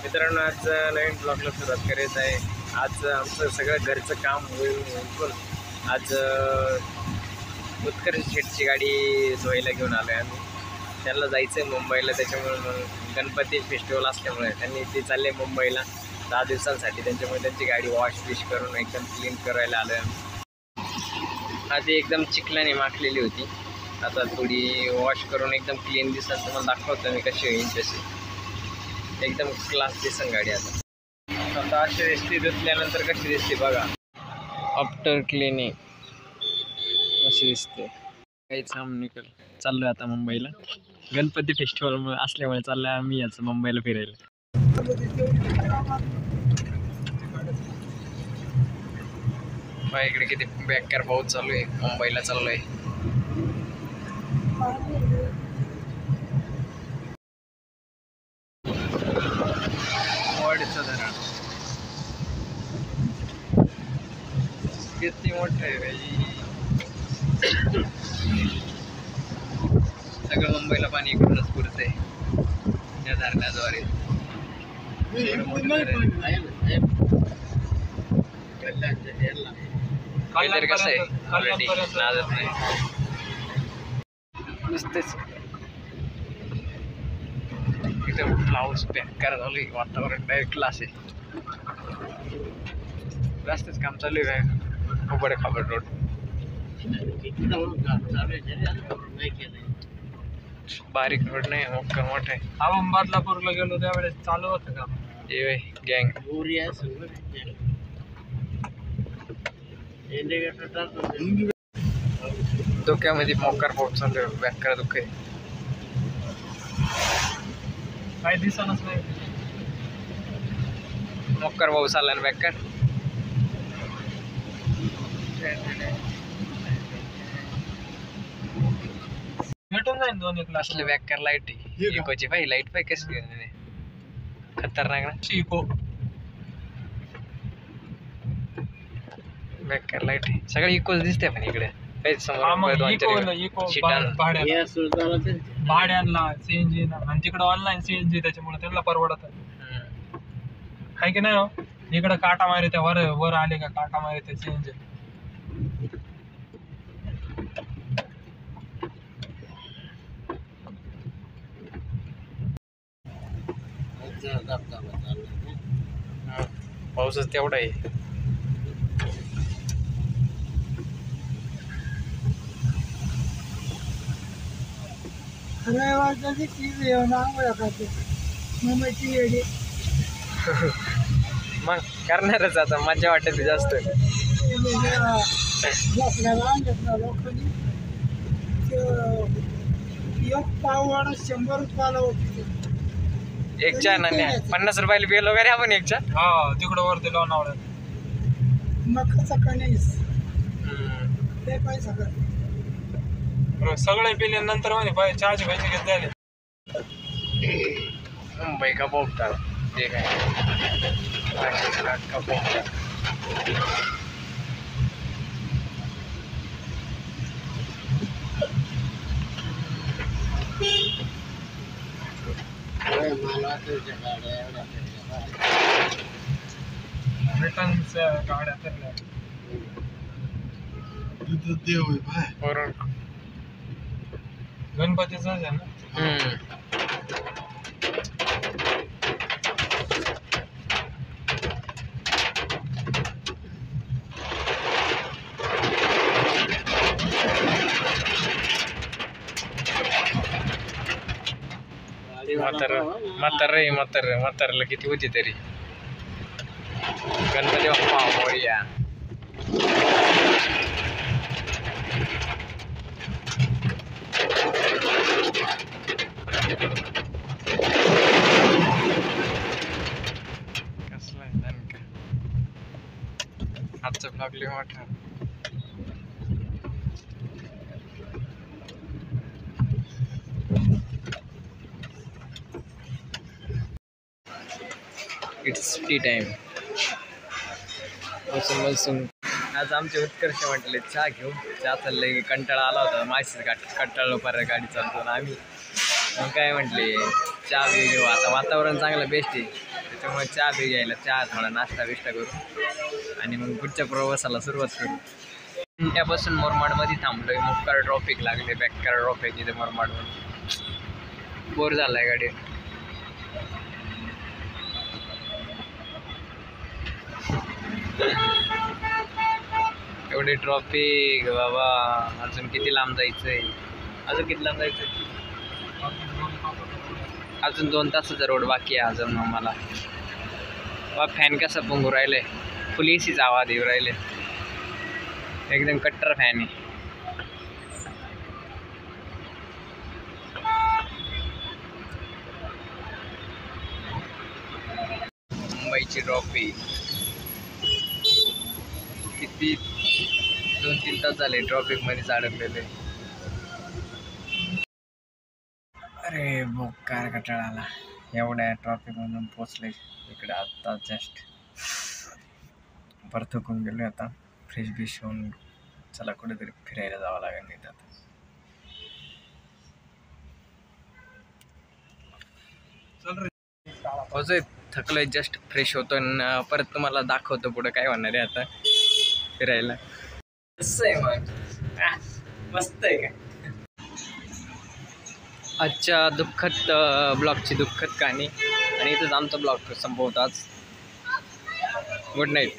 मित्रांनो, आज नवीन ब्लॉगला सुरुवात करायचं आहे. आज आमचं सगळं घरचं काम होईल. आज उत्कर्ष शेटची गाडी धुवायला घेऊन आलो आहे आम्ही. त्यांना जायचं आहे मुंबईला, त्याच्यामुळे मग गणपती फेस्टिवल असल्यामुळे त्यांनी ते चालले मुंबईला 10 दिवसांसाठी. त्यांच्यामुळे त्यांची गाडी वॉश करून एकदम क्लीन करायला आलो आहे आम्ही. आधी एकदम चिखलाने माखलेली होती, आता थोडी वॉश करून एकदम क्लीन दिसत. तुम्हाला दाखवतो मी कशी होईल तशी. एकदम क्लास दिसन गाडी. आता अशी दिसते, धुतल्यानंतर कशी दिसते बघा. आफ्टर क्लिनिंग अशी दिसते. काहीच काम निकल. चाललोय आता मुंबईला. गणपती फेस्टिवल असल्यामुळे चाललोय आम्ही याचं मुंबईला फिरायला. इकडे किती बेकार पाऊस चालू आहे. मुंबईला चाललोय. वाडीचं धरण किती मोठं आहे भाई. सगळं मुंबईला पाणी इकडूनच पुरत आहे या धरणाद्वारे. काहीतरी कसं आहे ऑलरेडी नादत नाही नुसतेच. एकदम पाऊस बेकार झालं आहे. वातावरण डायरेक्ट क्लास आहे. रस्त्याच काम चालू आहे. खूप खाबड रोड. बारीक रोड नाही, मोठं आहे. आपण बदलापूरला गेलो त्यावेळेस चालू होतं का गँग. डोक्यामध्ये मोकार पाऊस चालू आहे. बेकार दुःख आहे. काही दिसणच नाही. मोकार पाऊस आला ना बेकार. भेटून जाईल 2-1 असले बेकार. लाईट इकोची पाहिजे. लाईट पाहिजे कशी खतरनाक ना. इको बेकार लाईट आहे. सगळे इकोच दिसते पण इकडे काहीच समोर. भाड्यांना सीएनजी आणि तिकडे ऑनलाईन सीएनजी, त्याच्यामुळे त्यांना परवडत आहे की नाही. हो इकडे काटा मारे त्या वर आले का काटा मारे त्या सीएनजी. पाऊसच तेवढा आहे. मग करणारच आता. मजा वाटते जास्त. एक चहा नाही 50 रुपयाला बिल वगैरे आपण एक चहा. हा तिकडं वरती लोणावळ्यात. सगळे पिल्यानंतर म्हणे चहाचे पैसे घेत झाले. मुंबई का बोगटा ते काय का बोगटा. ब्रिटनच्या गाड्या फिरल्या. गणपतीच आहे ना. म्हातारला किती होती तरी. गणपती बाप्पा मोरया. कसला आहे आजचा ब्लॉग लय मोठा. It's T time. आज आमचे उत्कर्ष म्हटले चहा घेऊ. चहा चाललंय. कंटाळा आला होता. माशीच कंटाळलो परत गाडी चालतो ना आम्ही. मग काय म्हटले चहा घेऊ. आता वातावरण चांगलं बेस्ट आहे. त्याच्यामुळे चहा बी घ्यायला, चहा थोडा नाश्ता बिष्टा करू आणि मग पुढच्या प्रवासाला सुरुवात करू. त्यापासून मुरमाडमध्ये थांबलोय. मुक्कार ट्रॉफिक लागले, बॅक्कार ट्रॉफिक इथे मुरमाडमध्ये. बोर झालाय गाडी. एवढी ट्रॉफिक बाबा. अजून किती लांब जायचंय, अजून किती लांब जायचंय? अजून 2 तासाचा रोड बाकी आहे अजून आम्हाला. बा फॅन कसा पुंगू राहिले, फुल एसीचा आवाज येऊ राहिले. एकदम कट्टर फॅन आहे. मुंबईची ट्रॉफी किती 2-3 तास झाले ट्रॉफिक मध्ये अडकलेले. अरे बोकार कटाळा आला. एवढ्या ट्रॉफिक मधून पोचले इकडे आता जस्ट. परत थकून गेलो आता. फ्रेश बिश होऊन चला कुठेतरी फिरायला जावं लागेल. नाही आता होतोय, थकलोय. जस्ट फ्रेश होतो आणि परत तुम्हाला दाखवतो पुढे काय होणार आहे आता फिरायला. कसं आहे मग, मस्त आहे का? आजच्या दुःखद ब्लॉगची दुःखद कहाणी आणि इथंच आमचा ब्लॉग संपवतो आज. Good night.